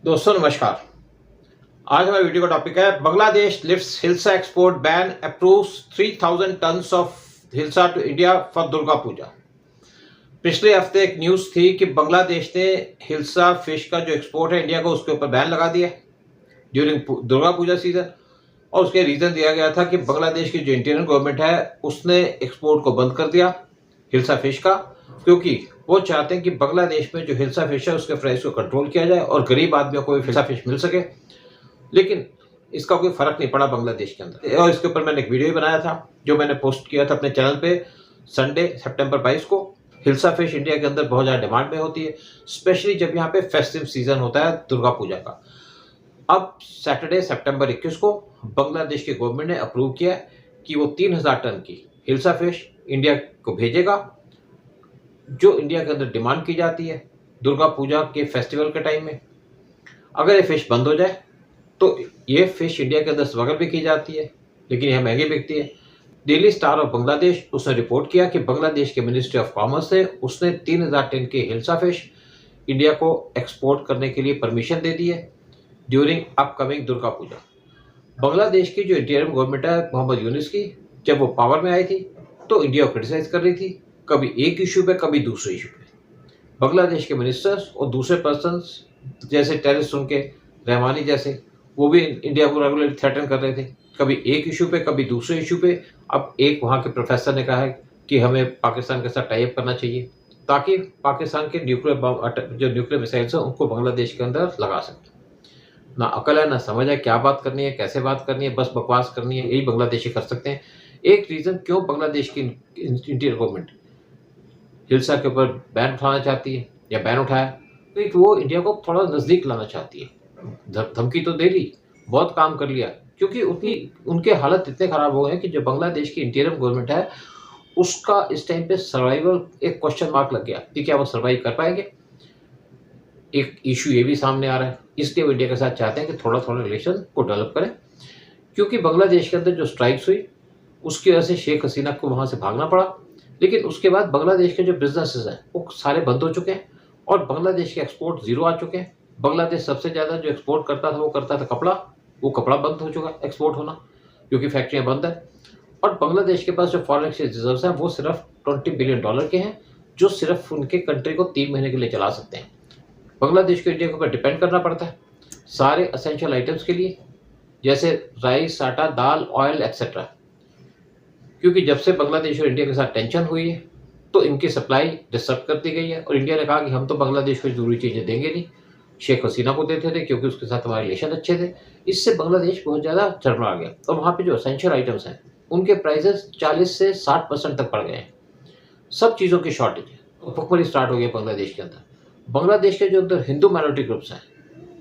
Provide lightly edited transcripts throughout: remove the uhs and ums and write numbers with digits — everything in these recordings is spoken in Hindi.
दोस्तों नमस्कार। आज हमारे वीडियो का टॉपिक है Bangladesh lifts hilsa export ban, approves 3000 tons of hilsa to India for Durga Puja. पिछले हफ्ते एक न्यूज़ थी कि बांग्लादेश ने हिल्सा फिश का जो एक्सपोर्ट है इंडिया को, उसके ऊपर बैन लगा दिया ड्यूरिंग दुर्गा पूजा सीजन। और उसके रीज़न दिया गया था कि बांग्लादेश की जो इंटीरियर गवर्नमेंट है उसने एक्सपोर्ट को बंद कर दिया हिल्सा फिश का, क्योंकि वो चाहते हैं कि बांग्लादेश में जो हिल्सा फिश है उसके प्राइस को कंट्रोल किया जाए और गरीब आदमियों को भी हिल्सा फिश मिल सके। लेकिन इसका कोई फर्क नहीं पड़ा बांग्लादेश के अंदर। और इसके ऊपर मैंने एक वीडियो भी बनाया था जो मैंने पोस्ट किया था अपने चैनल पे संडे सितंबर 22 को। हिल्सा फिश इंडिया के अंदर बहुत ज़्यादा डिमांड में होती है, स्पेशली जब यहाँ पे फेस्टिव सीजन होता है दुर्गा पूजा का। अब सैटरडे सितंबर 21 को बांग्लादेश की गवर्नमेंट ने अप्रूव किया कि वो 3000 टन की हिल्सा फिश इंडिया को भेजेगा, जो इंडिया के अंदर डिमांड की जाती है दुर्गा पूजा के फेस्टिवल के टाइम में। अगर ये फिश बंद हो जाए तो ये फिश इंडिया के अंदर स्मगल भी की जाती है, लेकिन यह महंगी बिकती है। डेली स्टार ऑफ बांग्लादेश उसने रिपोर्ट किया कि बांग्लादेश के मिनिस्ट्री ऑफ कॉमर्स से उसने 3000 टन की हिल्सा फिश इंडिया को एक्सपोर्ट करने के लिए परमिशन दे दी है ड्यूरिंग अपकमिंग दुर्गा पूजा। बांग्लादेश की जो इंटीरियम गवर्नमेंट है मोहम्मद यूनिस की, जब वो पावर में आई थी तो इंडिया को क्रिटिसाइज कर रही थी, कभी एक इशू पे कभी दूसरे इशू पे। बांग्लादेश के मिनिस्टर्स और दूसरे पर्सन्स जैसे टेरिस्ट उनके रहमानी जैसे, वो भी इंडिया को रेगुलरली थ्रेटन कर रहे थे, कभी एक इशू पे कभी दूसरे इशू पे। अब एक वहाँ के प्रोफेसर ने कहा है कि हमें पाकिस्तान के साथ टाई अप करना चाहिए ताकि पाकिस्तान के न्यूक्लियर मिसाइल्स हैं उनको बांग्लादेश के अंदर लगा सकते। ना अकल है ना समझ है, क्या बात करनी है कैसे बात करनी है, बस बकवास करनी है, यही बांग्लादेशी कर सकते हैं। एक रीज़न क्यों बांग्लादेश की इंटीरियर गवर्नमेंट हिल्सा के ऊपर बैन उठाना चाहती है या बैन उठाया, तो वो इंडिया को थोड़ा नज़दीक लाना चाहती है। धमकी तो दे ली, बहुत काम कर लिया, क्योंकि उनके हालत इतने ख़राब हो गए हैं कि जो बांग्लादेश की इंटीरियर गवर्नमेंट है उसका इस टाइम पे सर्वाइवल एक क्वेश्चन मार्क लग गया कि क्या वो सर्वाइव कर पाएंगे। एक इशू ये भी सामने आ रहा है, इसलिए वो इंडिया के साथ चाहते हैं कि थोड़ा थोड़ा रिलेशन को डेवलप करें, क्योंकि बांग्लादेश के अंदर जो स्ट्राइक्स हुई उसकी वजह से शेख हसीना को वहाँ से भागना पड़ा। लेकिन उसके बाद बांग्लादेश के जो बिजनेसेस हैं वो सारे बंद हो चुके हैं और बांग्लादेश के एक्सपोर्ट ज़ीरो आ चुके हैं। बांग्लादेश सबसे ज़्यादा जो एक्सपोर्ट करता था वो करता था कपड़ा, वो कपड़ा बंद हो चुका एक्सपोर्ट होना, क्योंकि फैक्ट्रियाँ बंद है। और बांग्लादेश के पास जो फॉरेन एक्सचेंज रिजर्व्स हैं वो सिर्फ $20 बिलियन के हैं, जो सिर्फ उनके कंट्री को 3 महीने के लिए चला सकते हैं। बांग्लादेश को इंडिया के ऊपर डिपेंड करना पड़ता है सारे असेंशियल आइटम्स के लिए, जैसे राइस, आटा, दाल, ऑयल एक्सेट्रा। क्योंकि जब से बांग्लादेश और इंडिया के साथ टेंशन हुई है तो इनकी सप्लाई डिस्टर्ब कर दी गई है और इंडिया ने कहा कि हम तो बांग्लादेश को जरूरी चीज़ें देंगे नहीं, शेख हसीना को देते थे क्योंकि उसके साथ हमारे रिलेशन अच्छे थे। इससे बांग्लादेश बहुत ज़्यादा चरमरा गया और वहाँ पे जो असेंशियल आइटम्स हैं उनके प्राइसेस 40 से 60% तक बढ़ गए हैं। सब चीज़ों की शॉर्टेज है, भुखमरी स्टार्ट हो गई बांग्लादेश के अंदर। बांग्लादेश के जो अंदर हिंदू माइनॉरिटी ग्रुप्स हैं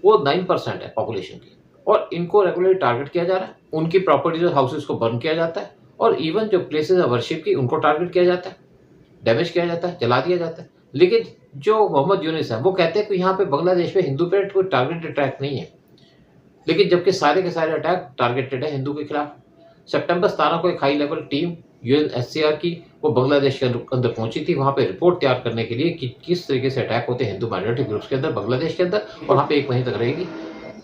वो 9% है पॉपुलेशन की, और इनको रेगुलरली टारगेट किया जा रहा है। उनकी प्रॉपर्टीज और हाउसेज को बर्न किया जाता है और इवन जो प्लेसेस ऑफ वर्शिप की उनको टारगेट किया जाता है, डैमेज किया जाता है, जला दिया जाता है। लेकिन जो मोहम्मद यूनिस है वो कहते हैं कि यहाँ पे बांग्लादेश में हिंदू पे कोई टारगेटेड अटैक नहीं है, लेकिन जबकि सारे के सारे अटैक टारगेटेड है हिंदू के खिलाफ। सितंबर 17 को एक हाई लेवल टीम UNHCR की वो बांग्लादेश के अंदर पहुंची थी वहाँ पे रिपोर्ट तैयार करने के लिए कि किस तरीके से अटैक होते हैं हिंदू माइनॉरिटी ग्रुप्स के अंदर बांग्लादेश के अंदर, और वहाँ पे 1 महीने तक रहेगी।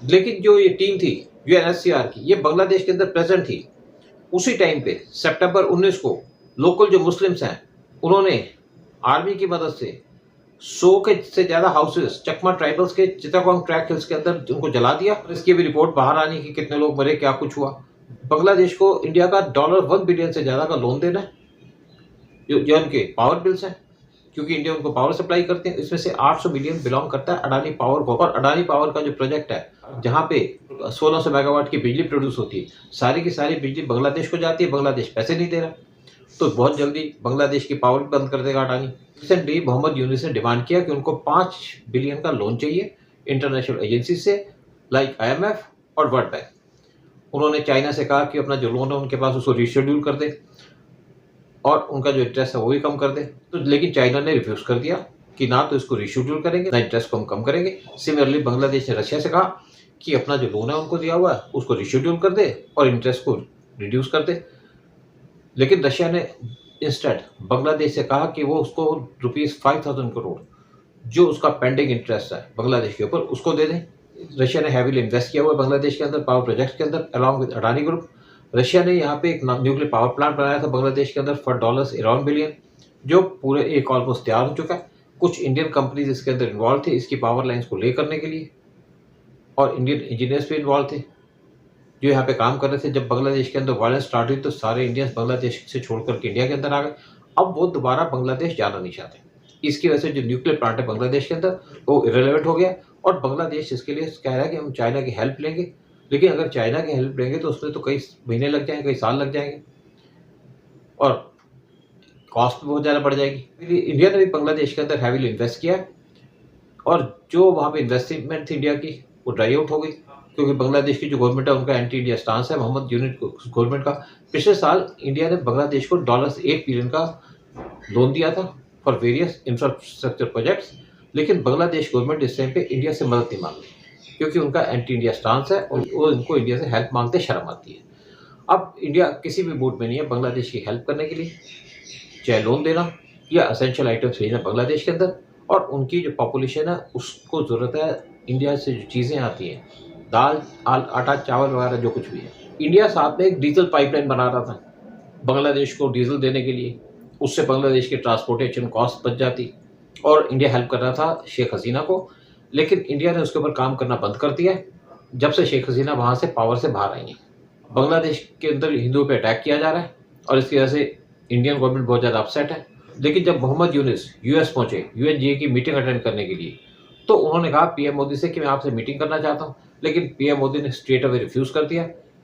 लेकिन जो ये टीम थी UNHCR की, ये बांग्लादेश के अंदर प्रेजेंट थी। उसी टाइम पे सितंबर 19 को लोकल जो मुस्लिम्स हैं उन्होंने आर्मी की मदद से 100 के से ज़्यादा हाउसेस चकमा ट्राइबल्स के चिटागोंग ट्रैक हिल्स के अंदर उनको जला दिया। इसकी भी रिपोर्ट बाहर आनी कि कितने लोग मरे, क्या कुछ हुआ। बांग्लादेश को इंडिया का $1 बिलियन से ज़्यादा का लोन देना है, जो उनके पावर बिल्स हैं, क्योंकि इंडिया उनको पावर सप्लाई करते हैं। इसमें से 800 मिलियन बिलोंग करता है अडानी पावर को, और अडानी पावर का जो प्रोजेक्ट है जहाँ पे 1600 मेगावाट की बिजली प्रोड्यूस होती है, सारी की सारी बिजली बांग्लादेश को जाती है। बांग्लादेश पैसे नहीं दे रहा, तो बहुत जल्दी बांग्लादेश की पावर बंद कर देगा अडानी। रिसेंटली मोहम्मद यूनिस ने डिमांड किया कि उनको 5 बिलियन का लोन चाहिए इंटरनेशनल एजेंसी से, लाइक IMF और वर्ल्ड बैंक। उन्होंने चाइना से कहा कि अपना जो लोन है उनके पास उसको रिशेड्यूल कर दे और उनका जो इंटरेस्ट है वो भी कम कर दे। तो लेकिन चाइना ने रिफ्यूज़ कर दिया कि ना तो इसको रिशेड्यूल करेंगे ना इंटरेस्ट को हम कम करेंगे। सिमिलरली बांग्लादेश ने रशिया से कहा कि अपना जो लोन है उनको दिया हुआ है उसको रिशेड्यूल कर दे और इंटरेस्ट को रिड्यूस कर दे। लेकिन रशिया ने इंस्टेड बांग्लादेश से कहा कि वो उसको ₹5000 करोड़ जो उसका पेंडिंग इंटरेस्ट है बांग्लादेश के ऊपर उसको दे दें। रशिया ने हैवीली इन्वेस्ट किया हुआ है बांग्लादेश के अंदर पावर प्रोजेक्ट के अंदर along with Adani group. Russia ने यहाँ पे एक न्यूक्लियर पावर प्लांट बनाया था बांग्लादेश के अंदर फॉर $11 बिलियन, जो पूरे एक ऑलमोस्ट तैयार हो चुका है। कुछ इंडियन कंपनीज इसके अंदर इन्वॉल्व थे इसकी पावर लाइन्स को ले करने के लिए, और इंडियन इंजीनियर्स भी इन्वॉल्व थे जो यहाँ पे काम कर रहे थे। जब बांग्लादेश के अंदर वायलेंस स्टार्ट हुई तो सारे इंडियंस बांग्लादेश से छोड़ करके इंडिया के अंदर आ गए। अब वो दोबारा बांग्लादेश जाना नहीं चाहते। इसकी वजह से जो न्यूक्लियर प्लांट है बांग्लादेश के अंदर वो इरेलेवेंट हो गया, और बांग्लादेश इसके लिए कह रहा है कि हम चाइना की हेल्प लेंगे। लेकिन अगर चाइना की हेल्प लेंगे तो उसमें तो कई महीने लग जाएंगे, कई साल लग जाएंगे, और कॉस्ट भी बहुत ज़्यादा बढ़ जाएगी। इंडिया ने भी बांग्लादेश के अंदर हैवीली इन्वेस्ट किया, और जो वहाँ पे इन्वेस्टमेंट थी इंडिया की वो ड्राई आउट हो गई, क्योंकि बांग्लादेश की जो गवर्नमेंट है उनका एंटी इंडिया स्टांस है मोहम्मद यूनिट गवर्नमेंट का। पिछले साल इंडिया ने बांग्लादेश को $8 बिलियन का लोन दिया था फॉर वेरियस इंफ्रास्ट्रक्चर प्रोजेक्ट्स, लेकिन बांग्लादेश गवर्नमेंट इस टाइम पे इंडिया से मदद नहीं मांग रही, क्योंकि उनका एंटी इंडिया स्टांस है और वो इनको इंडिया से हेल्प मांगते शर्म आती है। अब इंडिया किसी भी मूड में नहीं है बांग्लादेश की हेल्प करने के लिए, चाहे लोन देना या असेंशियल आइटम्स भेजना बांग्लादेश के अंदर। और उनकी जो पॉपुलेशन है उसको ज़रूरत है इंडिया से जो चीज़ें आती हैं, दाल आटा चावल वगैरह जो कुछ भी है। इंडिया साथ में एक डीजल पाइपलाइन बना रहा था बांग्लादेश को डीजल देने के लिए, उससे बांग्लादेश की ट्रांसपोर्टेशन कॉस्ट बच जाती, और इंडिया हेल्प कर रहा था शेख हसीना को। लेकिन इंडिया ने उसके ऊपर काम करना बंद कर दिया है जब से शेख हसीना वहाँ से पावर से बाहर आई हैं। बांग्लादेश के अंदर हिंदुओं पे अटैक किया जा रहा है, और इसकी वजह से इंडियन गवर्नमेंट बहुत ज़्यादा अपसेट है। लेकिन जब मोहम्मद यूनिस यूएस पहुंचे UNGA की मीटिंग अटेंड करने के लिए, तो उन्होंने कहा पीएम मोदी से कि मैं आपसे मीटिंग करना चाहता हूं, लेकिन पीएम मोदी ने स्ट्रेट अवे रिफ्यूज़ कर दिया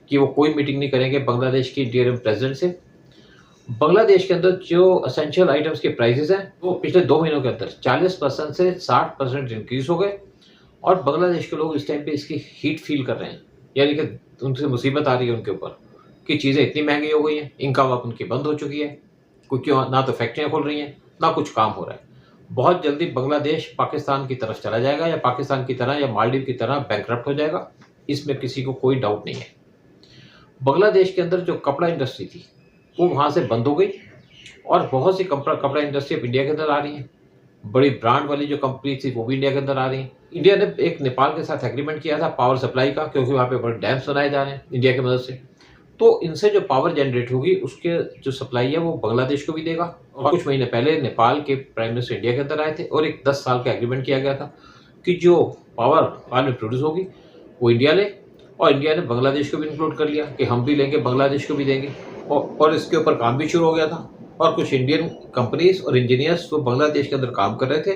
कि वो कोई मीटिंग नहीं करेंगे बांग्लादेश की इंटीरियम प्रेसिडेंट से। बांग्लादेश के अंदर जो असेंशियल आइटम्स के प्राइसेस हैं वो पिछले 2 महीनों के अंदर 40% से 60% इंक्रीज हो गए, और बांग्लादेश के लोग इस टाइम पे इसकी हीट फील कर रहे हैं, यानी कि उनसे मुसीबत आ रही है उनके ऊपर कि चीज़ें इतनी महंगी हो गई हैं, इनकम अब उनकी बंद हो चुकी है, क्योंकि ना तो फैक्ट्रियाँ खुल रही हैं ना कुछ काम हो रहा है। बहुत जल्दी बांग्लादेश पाकिस्तान की तरफ चला जाएगा, या पाकिस्तान की तरह या मालदीव की तरह बैंकरप्ट हो जाएगा, इसमें किसी को कोई डाउट नहीं है। बांग्लादेश के अंदर जो कपड़ा इंडस्ट्री थी वो वहाँ से बंद हो गई, और बहुत सी कपड़ा इंडस्ट्री अब इंडिया के अंदर आ रही हैं। बड़ी ब्रांड वाली जो कंपनी थी वो भी इंडिया के अंदर आ रही हैं। इंडिया ने एक नेपाल के साथ एग्रीमेंट किया था पावर सप्लाई का, क्योंकि वहाँ पे बड़े डैम्स बनाए जा रहे हैं इंडिया की मदद से, तो इनसे जो पावर जनरेट होगी उसके जो सप्लाई है वो बांग्लादेश को भी देगा। और कुछ महीने पहले नेपाल के प्राइम मिनिस्टर इंडिया के अंदर आए थे, और एक 10 साल का एग्रीमेंट किया गया था कि जो पावर नेपाल में प्रोड्यूस होगी वो इंडिया ले, और इंडिया ने बांग्लादेश को भी इंक्लूड कर लिया कि हम भी लेंगे बांग्लादेश को भी देंगे, और इसके ऊपर काम भी शुरू हो गया था। और कुछ इंडियन कंपनीज और इंजीनियर्स वो बांग्लादेश के अंदर काम कर रहे थे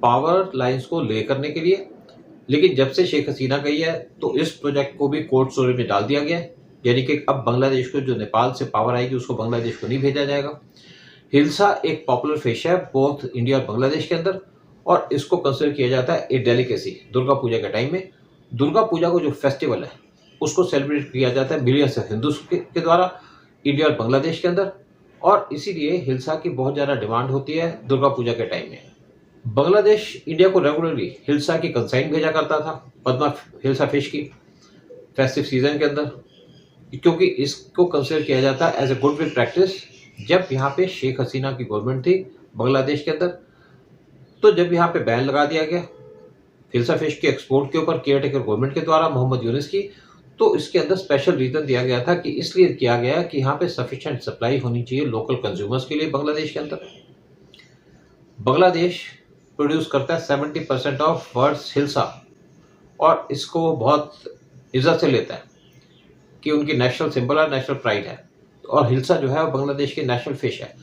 पावर लाइन्स को ले करने के लिए। लेकिन जब से शेख हसीना गई है तो इस प्रोजेक्ट को भी कोल्ड स्टोरेज में डाल दिया गया है, यानी कि अब बांग्लादेश को जो नेपाल से पावर आएगी उसको बांग्लादेश को नहीं भेजा जाएगा। हिल्सा एक पॉपुलर फिश है बोथ इंडिया और बांग्लादेश के अंदर, और इसको कंसिडर किया जाता है ए डेलिकेसी। दुर्गा पूजा के टाइम में दुर्गा पूजा को जो फेस्टिवल है उसको सेलिब्रेट किया जाता है मिलियंस ऑफ हिंदूज के द्वारा इंडिया और बांग्लादेश के अंदर, और इसीलिए हिल्सा की बहुत ज़्यादा डिमांड होती है दुर्गा पूजा के टाइम में। बांग्लादेश इंडिया को रेगुलरली हिल्सा की कंसाइन भेजा करता था, पद्मा हिल्सा फिश की, फेस्टिव सीजन के अंदर, क्योंकि इसको कंसिडर किया जाता है एज ए गुडविल प्रैक्टिस। जब यहाँ पे शेख हसीना की गवर्नमेंट थी बांग्लादेश के अंदर, तो जब यहाँ पे बैन लगा दिया गया हिल्सा फिश के एक्सपोर्ट के ऊपर केयरटेकर गवर्नमेंट के द्वारा मोहम्मद यूनिस की, तो इसके अंदर स्पेशल रीजन दिया गया था कि इसलिए किया गया कि यहाँ पे सफिशिएंट सप्लाई होनी चाहिए लोकल कंज्यूमर्स के लिए बांग्लादेश के अंदर। बांग्लादेश प्रोड्यूस करता है 70% ऑफ वर्ल्ड्स हिल्सा, और इसको वो बहुत इज्जत से लेता है कि उनकी नेशनल सिंबल और नेशनल प्राइड है, और हिल्सा जो है वो बांग्लादेश की नेशनल फिश है।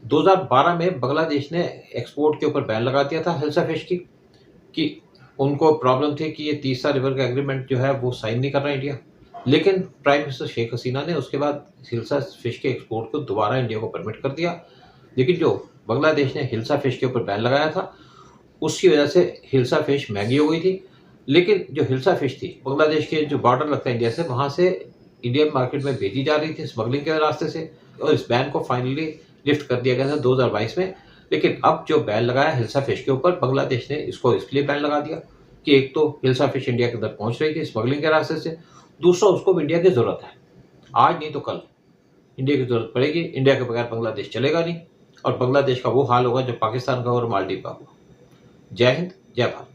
2012 में बांग्लादेश ने एक्सपोर्ट के ऊपर बैन लगा दिया था हिल्सा फिश की, कि उनको प्रॉब्लम थी कि ये तीसरा रिवर का एग्रीमेंट जो है वो साइन नहीं कर रहा इंडिया। लेकिन प्राइम मिनिस्टर शेख हसीना ने उसके बाद हिल्सा फिश के एक्सपोर्ट को दोबारा इंडिया को परमिट कर दिया। लेकिन जो बांग्लादेश ने हिल्सा फिश के ऊपर बैन लगाया था उसकी वजह से हिल्सा फिश महंगी हो गई थी। लेकिन जो हिल्सा फिश थी बांग्लादेश के जो बॉर्डर लगता है इंडिया से, वहाँ से इंडियन मार्केट में भेजी जा रही थी स्मगलिंग के रास्ते से, और इस बैन को फाइनली लिफ्ट कर दिया गया था 2022 में। लेकिन अब जो बैन लगाया हिल्सा फिश के ऊपर, बांग्लादेश ने इसको इसलिए बैन लगा दिया कि एक तो हिल्सा फिश इंडिया के अंदर पहुंच रही थी स्मगलिंग के रास्ते से, दूसरा उसको इंडिया की ज़रूरत है। आज नहीं तो कल इंडिया की ज़रूरत पड़ेगी, इंडिया के बगैर बांग्लादेश चलेगा नहीं, और बांग्लादेश का वो हाल होगा जो पाकिस्तान का और मालदीव का हुआ। जय हिंद, जय भारत।